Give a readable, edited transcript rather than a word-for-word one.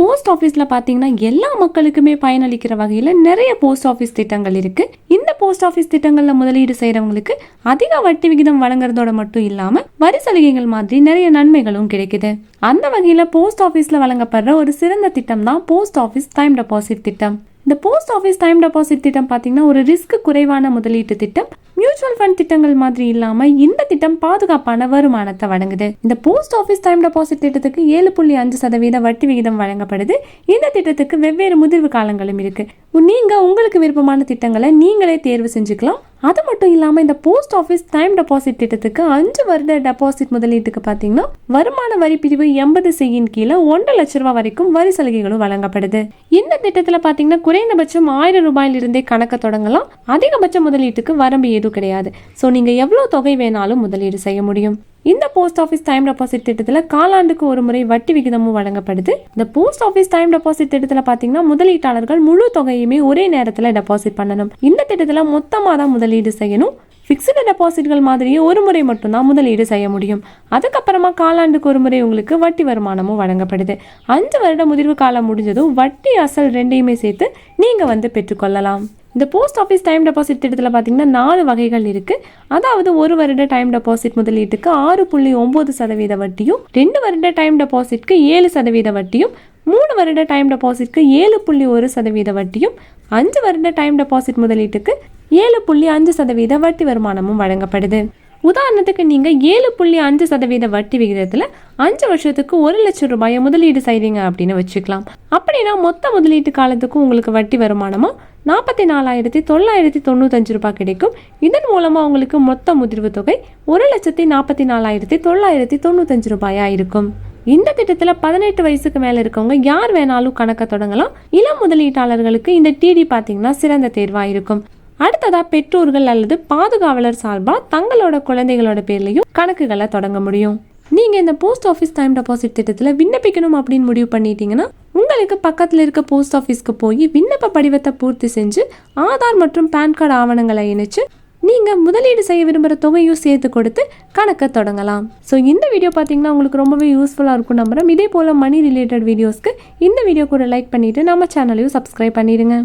Post ஆஃபீஸ்ல பாத்தீங்கன்னா எல்லா மக்களுக்குமே பயனளிக்கிற வகையில நிறைய போஸ்ட் ஆஃபீஸ் திட்டங்கள் இருக்கு. இந்த போஸ்ட் ஆஃபீஸ் திட்டங்கள்ல முதலீடு செய்யறவங்களுக்கு அதிக வட்டி விகிதம் வழங்குறதோட மட்டும் இல்லாம வரி சலுகைகள் மாதிரி நிறைய நன்மைகளும் கிடைக்குது. அந்த வகையில போஸ்ட் ஆஃபீஸ்ல வழங்கப்படுற ஒரு சிறந்த திட்டம் தான் போஸ்ட் ஆஃபீஸ் டைம் டெபாசிட் திட்டம். இந்த போஸ்ட் ஆஃபீஸ் டைம் டெபாசிட் திட்டம் பாத்தீங்கன்னா ஒரு ரிஸ்க் குறைவான முதலீட்டு திட்டம். மியூச்சுவல் ஃபண்ட் திட்டங்கள் மாதிரி இல்லாம இந்த திட்டம் பாதுகாப்பான வருமானத்தை வழங்குது. இந்த போஸ்ட் ஆஃபீஸ் டைம் டெபாசிட் திட்டத்துக்கு 7.5% வட்டி விகிதம் வழங்கப்படுது. இந்த திட்டத்துக்கு வெவ்வேறு முதிர்வு காலங்களும் இருக்கு. நீங்க உங்களுக்கு விருப்பமான திட்டங்களை நீங்களே தேர்வு செஞ்சுக்கலாம். அது மட்டும் இல்லாம இந்த போஸ்ட் ஆஃபீஸ் டைம் டெபாசிட் திட்டத்துக்கு 5 வருட டெபாசிட் முதலீட்டுக்கு பாத்தீங்கன்னா வருமான வரி பிரிவு 80C கீழே 1.5 லட்சம் ரூபாய் வரைக்கும் வரி சலுகைகளும் வழங்கப்படுது. இந்த திட்டத்துல பாத்தீங்கன்னா குறைந்தபட்சம் 1000 ரூபாயிலிருந்தே கணக்க தொடங்கலாம். அதிகபட்ச முதலீட்டுக்கு வரம்பு எதுவும் கிடையாது. சோ நீங்க எவ்வளவு தொகை வேணாலும் முதலீடு செய்ய முடியும். இந்த போஸ்ட் ஆஃபீஸ் டைம் டெபாசிட் திட்டத்தில் காலாண்டுக்கு ஒரு முறை வட்டி விகிதமும் வழங்கப்படுது. இந்த போஸ்ட் ஆஃபீஸ் டைம் டெபாசிட் திட்டத்தில் பாத்தீங்கன்னா முதலீட்டாளர்கள் முழு தொகையுமே ஒரே நேரத்தில் டெபாசிட் பண்ணணும். இந்த திட்டத்தில் மொத்தமாக தான் முதலீடு செய்யணும். பிக்ஸ்டு டெபாசிட்கள் மாதிரியே ஒரு முறை மட்டும்தான் முதலீடு செய்ய முடியும். அதுக்கப்புறமா காலாண்டுக்கு ஒரு முறை உங்களுக்கு வட்டி வருமானமும் வழங்கப்படுது. 5 வருட முதிர்வு காலம் முடிஞ்சதும் வட்டி அசல் ரெண்டையுமே சேர்த்து நீங்க பெற்றுக்கொள்ளலாம். இந்த போஸ்ட் ஆஃபீஸ் டைம் டெபாசிட் திட்டத்தில் பார்த்தீங்கன்னா 4 வகைகள் இருக்கு. அதாவது 1 வருட டைம் டெபாசிட் முதலீட்டுக்கு 6.9% வட்டியும், 2 வருட டைம் டெபாசிட்க்கு 7% வட்டியும், 3 வருட டைம் டெபாசிட்க்கு 7.1% வட்டியும், 5 வருட டைம் டெபாசிட் முதலீட்டுக்கு 7.5% வட்டி வருமானமும் வழங்கப்படுது. உதாரணத்துக்கு நீங்க 7.5% வட்டி விகிதத்துல 5 வருஷத்துக்கு 1 லட்சம் ரூபாயை முதலீடு செய்றீங்க அப்படின்னு வச்சுக்கலாம். அப்படின்னா மொத்த முதலீட்டு காலத்துக்கு உங்களுக்கு வட்டி வருமானமா 44,995 ரூபாய் கிடைக்கும். இதன் மூலமா உங்களுக்கு மொத்த முதிர்வு தொகை 1,44,995 ரூபாயா இருக்கும். இந்த திட்டத்துல 18 வயசுக்கு மேல இருக்கவங்க யார் வேணாலும் கணக்க தொடங்கலாம். இளம் முதலீட்டாளர்களுக்கு இந்த டிடி பாத்தீங்கன்னா சிறந்த தேர்வா இருக்கும். அடுத்ததா பெற்றோர்கள் அல்லது பாதுகாவலர் சார்பா தங்களோட குழந்தைகளோட பேர்லயும் கணக்குகளை தொடங்க முடியும். நீங்க இந்த போஸ்ட் ஆஃபீஸ் டைம் டெபாசிட் திட்டத்துல விண்ணப்பிக்கணும் அப்படின்னு முடிவு பண்ணிட்டீங்கன்னா உங்களுக்கு பக்கத்துல இருக்க போஸ்ட் ஆஃபீஸ்க்கு போய் விண்ணப்ப படிவத்தை பூர்த்தி செஞ்சு ஆதார் மற்றும் பேன் கார்டு ஆவணங்களை இணைச்சு நீங்க முதலீடு செய்ய விரும்புற தொகையும் சேர்த்து கொடுத்து கணக்க தொடங்கலாம். ஸோ இந்த வீடியோ பார்த்தீங்கன்னா உங்களுக்கு ரொம்பவே யூஸ்ஃபுல்லா இருக்கும் நம்புறேன். இதே போல மணி ரிலேட்டட் வீடியோஸ்க்கு இந்த வீடியோ கூட லைக் பண்ணிட்டு நம்ம சேனலையும் சப்ஸ்கிரைப் பண்ணிடுங்க.